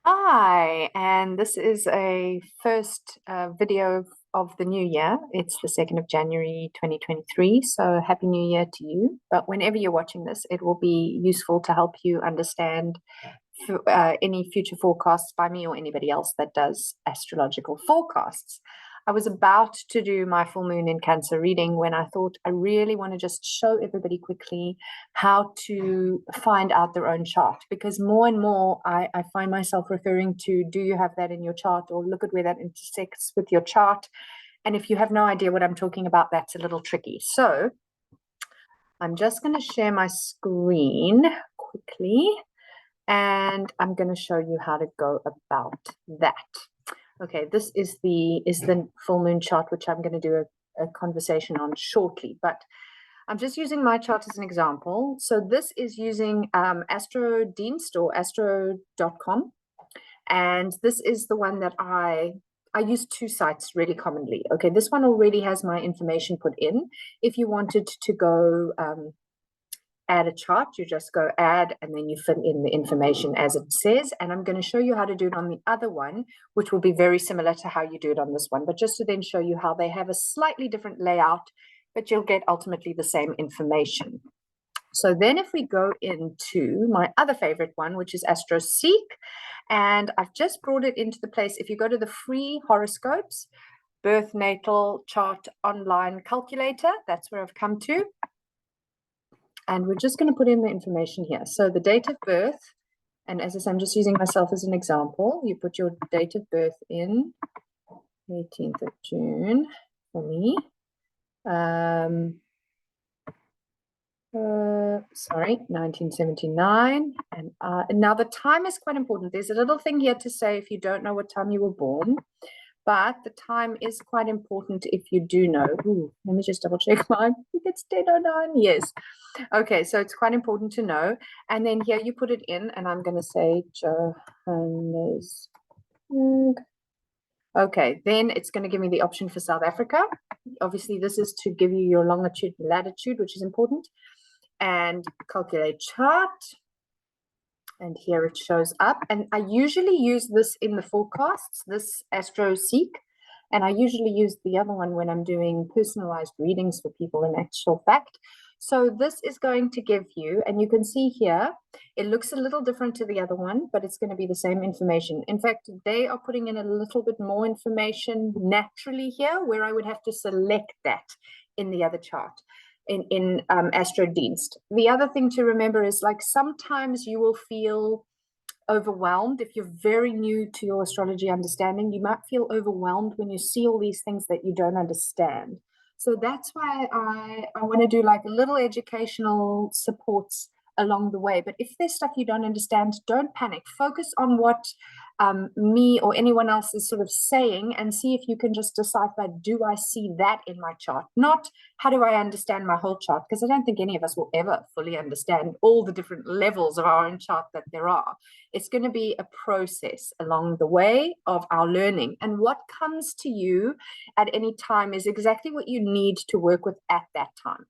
Hi, and this is a first video of the new year. It's the 2nd of January 2023, so Happy New Year to you. But whenever you're watching this, it will be useful to help you understand any future forecasts by me or anybody else that does astrological forecasts. I was about to do my full moon in Cancer reading when I thought I really want to just show everybody quickly how to find out their own chart, because more and more I find myself referring to, do you have that in your chart, or look at where that intersects with your chart. And if you have no idea what I'm talking about, that's a little tricky. So I'm just going to share my screen quickly, and I'm going to show you how to go about that. Okay, this is the full moon chart, which I'm going to do a conversation on shortly, but I'm just using my chart as an example. So this is using AstroDienst or astro.com, and this is the one that I use two sites really commonly. Okay, this one already has my information put in. If you wanted to go add a chart, you just go add, and then you fill in the information as it says. And I'm going to show you how to do it on the other one, which will be very similar to how you do it on this one, but just to then show you how they have a slightly different layout, but you'll get ultimately the same information. So then if we go into my other favorite one, which is AstroSeek, and I've just brought it into the place. If you go to the free horoscopes, birth natal chart online calculator, that's where I've come to. And we're just going to put in the information here. So the date of birth, and as I said, I'm just using myself as an example. You put your date of birth in, 18th of June for me. Sorry, 1979. And now the time is quite important. There's a little thing here to say if you don't know what time you were born, but the time is quite important if you do know. Ooh, let me just double check mine. I think it's 10:09. Yes. Okay, so it's quite important to know. And then here you put it in, and I'm going to say Johannesburg. Okay, then it's going to give me the option for South Africa. Obviously, this is to give you your longitude and latitude, which is important. And calculate chart. And here it shows up. And I usually use this in the forecasts, this AstroSeek. And I usually use the other one when I'm doing personalized readings for people in actual fact. So this is going to give you, and you can see here, it looks a little different to the other one, but it's going to be the same information. In fact, they are putting in a little bit more information naturally here, where I would have to select that in the other chart. In AstroDienst. The other thing to remember is, like, sometimes you will feel overwhelmed. If you're very new to your astrology understanding, you might feel overwhelmed when you see all these things that you don't understand. So that's why I want to do like little educational supports along the way. But if there's stuff you don't understand, don't panic. Focus on what me or anyone else is sort of saying, and see if you can just decipher, do I see that in my chart? Not how do I understand my whole chart, because I don't think any of us will ever fully understand all the different levels of our own chart that there are. It's going to be a process along the way of our learning, and what comes to you at any time is exactly what you need to work with at that time.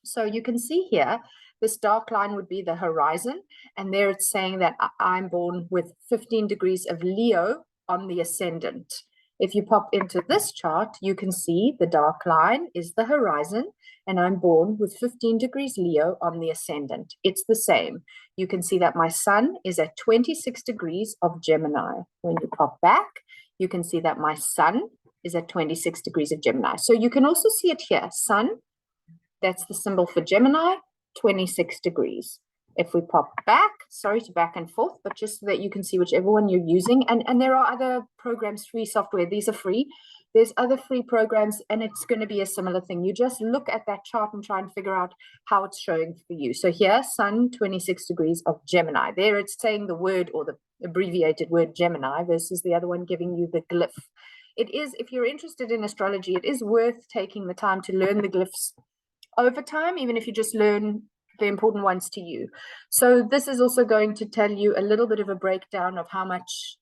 So you can see here, this dark line would be the horizon, and there it's saying that I'm born with 15 degrees of Leo on the ascendant. If you pop into this chart, you can see the dark line is the horizon, and I'm born with 15 degrees Leo on the ascendant. It's the same. You can see that my sun is at 26 degrees of Gemini. When you pop back, you can see that my sun is at 26 degrees of Gemini. So you can also see it here, sun, that's the symbol for Gemini, 26 degrees. If we pop back, sorry to back and forth, but just so that you can see whichever one you're using. And there are other programs, free software. These are free. There's other free programs, and it's going to be a similar thing. You just look at that chart and try and figure out how it's showing for you. So here, sun, 26 degrees of Gemini. There it's saying the word, or the abbreviated word, Gemini, versus the other one giving you the glyph. It is, if you're interested in astrology, it is worth taking the time to learn the glyphs over time, even if you just learn the important ones to you. So this is also going to tell you a little bit of a breakdown of how much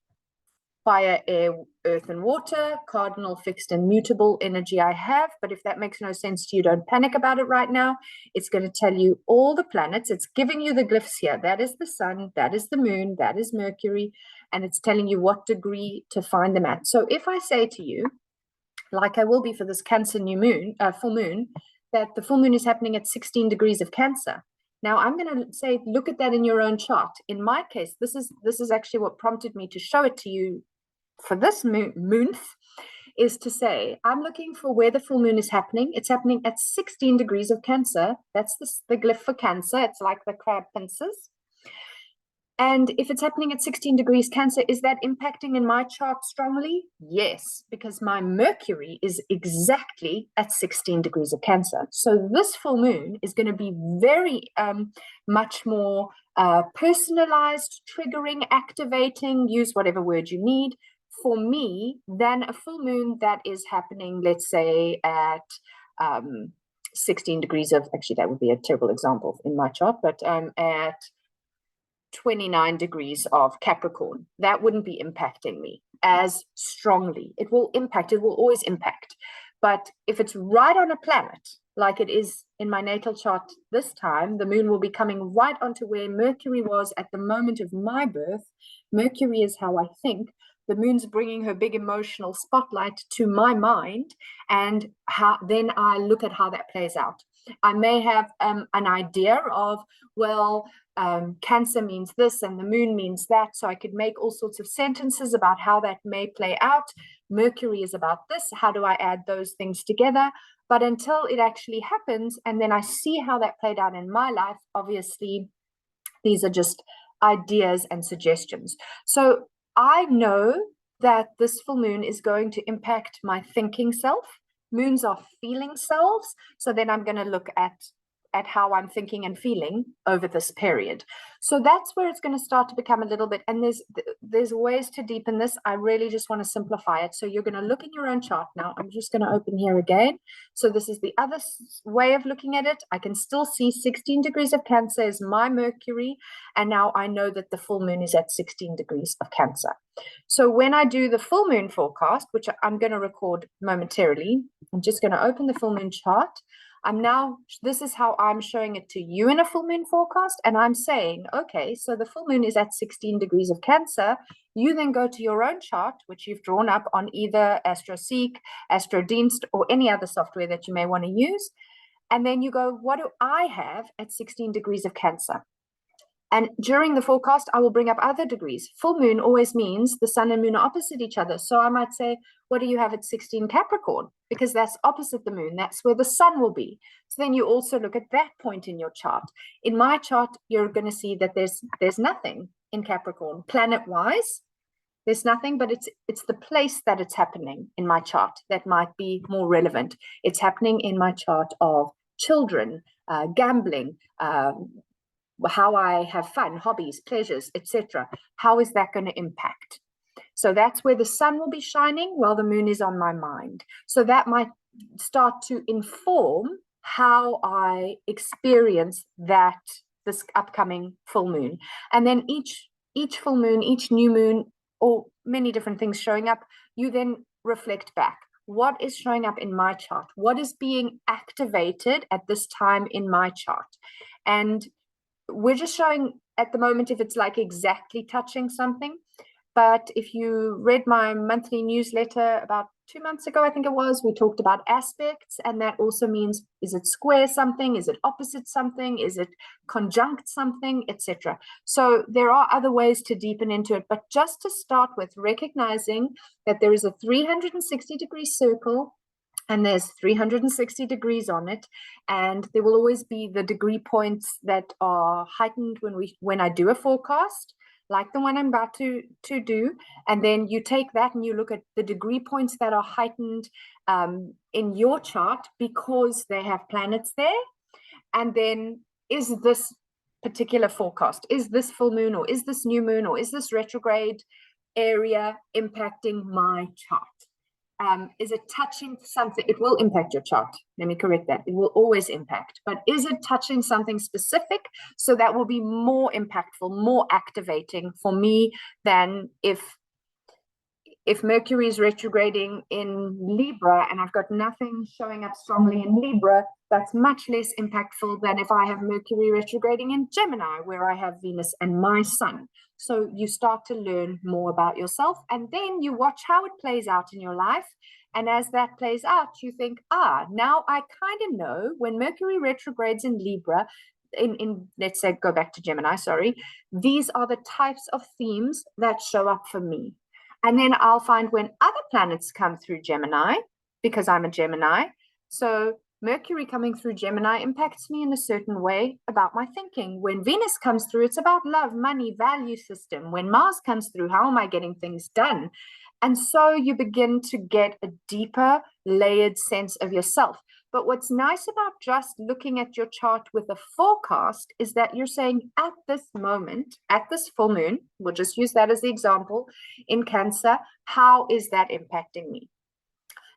fire, air, earth, and water, cardinal, fixed, and mutable energy I have. But if that makes no sense to you, don't panic about it right now. It's going to tell you all the planets. It's giving you the glyphs here. That is the sun, that is the moon, that is Mercury, and it's telling you what degree to find them at. So if I say to you, like I will be for this Cancer new moon, full moon, that the full moon is happening at 16 degrees of Cancer. Now I'm going to say, look at that in your own chart. In my case, this is actually what prompted me to show it to you for this month, is to say, I'm looking for where the full moon is happening. It's happening at 16 degrees of Cancer. That's the glyph for Cancer. It's like the crab pincers. And if it's happening at 16 degrees Cancer, is that impacting in my chart strongly? Yes, because my Mercury is exactly at 16 degrees of Cancer. So this full moon is going to be very much more personalized, triggering, activating, use whatever word you need, for me than a full moon that is happening, let's say, at 16 degrees of, actually, that would be a terrible example in my chart, but at 29 degrees of Capricorn. That wouldn't be impacting me as strongly. It will impact, it will always impact. But if it's right on a planet, like it is in my natal chart this time, the moon will be coming right onto where Mercury was at the moment of my birth. Mercury is how I think. The moon's bringing her big emotional spotlight to my mind, and then I look at how that plays out. I may have an idea of, well, Cancer means this and the moon means that, so I could make all sorts of sentences about how that may play out. Mercury is about this. How do I add those things together? But until it actually happens, and then I see how that played out in my life, obviously, these are just ideas and suggestions. So I know that this full moon is going to impact my thinking self. Moons are feeling selves. So then I'm going to look at how I'm thinking and feeling over this period. So that's where it's going to start to become a little bit, and there's ways to deepen this. I really just want to simplify it. So you're going to look in your own chart now. I'm just going to open here again. So this is the other way of looking at it. I can still see 16 degrees of Cancer is my Mercury, and now I know that the full moon is at 16 degrees of Cancer. So when I do the full moon forecast, which I'm going to record momentarily, I'm just going to open the full moon chart. This is how I'm showing it to you in a full moon forecast. And I'm saying, okay, so the full moon is at 16 degrees of Cancer. You then go to your own chart, which you've drawn up on either AstroSeek, AstroDienst, or any other software that you may want to use. And then you go, what do I have at 16 degrees of Cancer? And during the forecast, I will bring up other degrees. Full moon always means the sun and moon are opposite each other. So I might say, what do you have at 16 Capricorn? Because that's opposite the moon. That's where the sun will be. So then you also look at that point in your chart. In my chart, you're going to see that there's nothing in Capricorn. Planet-wise, there's nothing, but it's the place that it's happening in my chart that might be more relevant. It's happening in my chart of children, gambling, how I have fun, hobbies, pleasures, etc. How is that going to impact? So that's where the sun will be shining while the moon is on my mind. So that might start to inform how I experience this upcoming full moon. And then each full moon, each new moon, or many different things showing up, you then reflect back. What is showing up in my chart? What is being activated at this time in my chart? And we're just showing at the moment if it's like exactly touching something. But if you read my monthly newsletter about 2 months ago, I think it was, we talked about aspects, and that also means, is it square something? Is it opposite something? Is it conjunct something, etc.? So there are other ways to deepen into it, but just to start with, recognizing that there is a 360-degree circle, and there's 360 degrees on it, and there will always be the degree points that are heightened when I do a forecast, like the one I'm about to do. And then you take that and you look at the degree points that are heightened in your chart because they have planets there. And then, is this particular forecast, is this full moon, or is this new moon, or is this retrograde area impacting my chart? Is it touching something? It will impact your chart. Let me correct that. It will always impact. But is it touching something specific? So that will be more impactful, more activating for me than if if Mercury is retrograding in Libra and I've got nothing showing up strongly in Libra, that's much less impactful than if I have Mercury retrograding in Gemini, where I have Venus and my Sun. So you start to learn more about yourself, and then you watch how it plays out in your life. And as that plays out, you think, now I kind of know when Mercury retrogrades in Libra, in let's say, go back to Gemini, sorry, these are the types of themes that show up for me. And then I'll find when other planets come through Gemini, because I'm a Gemini. So Mercury coming through Gemini impacts me in a certain way about my thinking. When Venus comes through, it's about love, money, value system. When Mars comes through, how am I getting things done? And so you begin to get a deeper, layered sense of yourself. But what's nice about just looking at your chart with a forecast is that you're saying at this moment, at this full moon, we'll just use that as the example, in Cancer, how is that impacting me?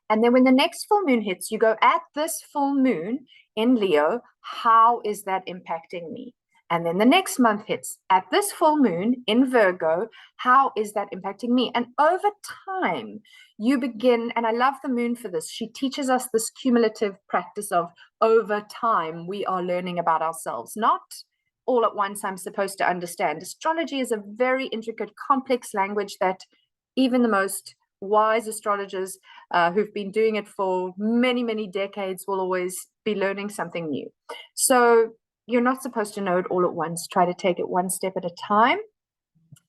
And then when the next full moon hits, you go at this full moon in Leo, how is that impacting me? And then the next month hits at this full moon in Virgo, how is that impacting me? And over time, you begin, and I love the moon for this, she teaches us this cumulative practice of over time, we are learning about ourselves, not all at once I'm supposed to understand. Astrology is a very intricate, complex language that even the most wise astrologers who've been doing it for many, many decades will always be learning something new. So you're not supposed to know it all at once. Try to take it one step at a time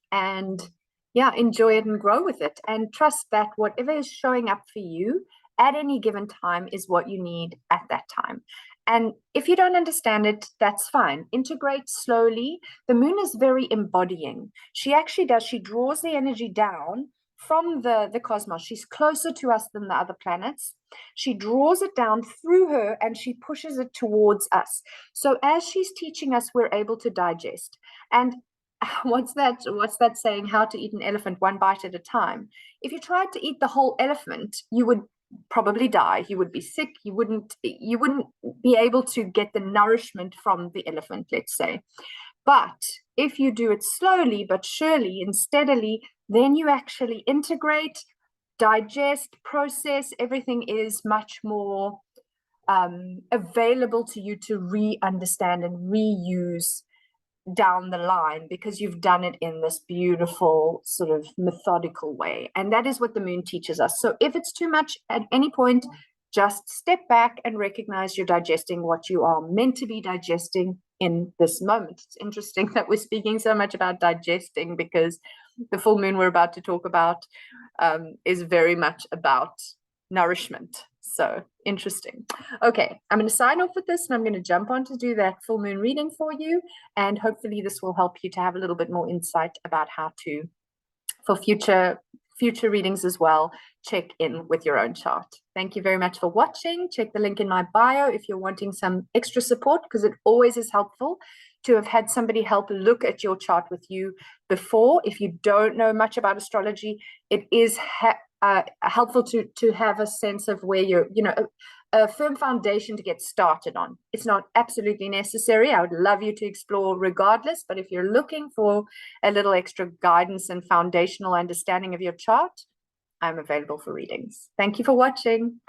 and enjoy it and grow with it, and trust that whatever is showing up for you at any given time is what you need at that time. And if you don't understand it, that's fine. Integrate slowly. The moon is very embodying. She actually does, she draws the energy down from the cosmos. She's closer to us than the other planets. She draws it down through her and she pushes it towards us. So as she's teaching us, we're able to digest. And what's that saying, how to eat an elephant one bite at a time? If you tried to eat the whole elephant, you would probably die. You would be sick. You wouldn't be able to get the nourishment from the elephant, let's say. But if you do it slowly but surely and steadily, then you actually integrate, digest, process. Everything is much more available to you to re-understand and reuse down the line, because you've done it in this beautiful sort of methodical way. And that is what the moon teaches us. So if it's too much at any point, just step back and recognize you're digesting what you are meant to be digesting in this moment. It's interesting that we're speaking so much about digesting, because the full moon we're about to talk about is very much about nourishment. So interesting. Okay, I'm going to sign off with this and I'm going to jump on to do that full moon reading for you. And hopefully this will help you to have a little bit more insight about how to, for future readings as well, check in with your own chart. Thank you very much for watching. Check the link in my bio if you're wanting some extra support, because it always is helpful to have had somebody help look at your chart with you before. If you don't know much about astrology, it is helpful to have a sense of where you're, a firm foundation to get started on. It's not absolutely necessary. I would love you to explore regardless, but if you're looking for a little extra guidance and foundational understanding of your chart, I'm available for readings. Thank you for watching.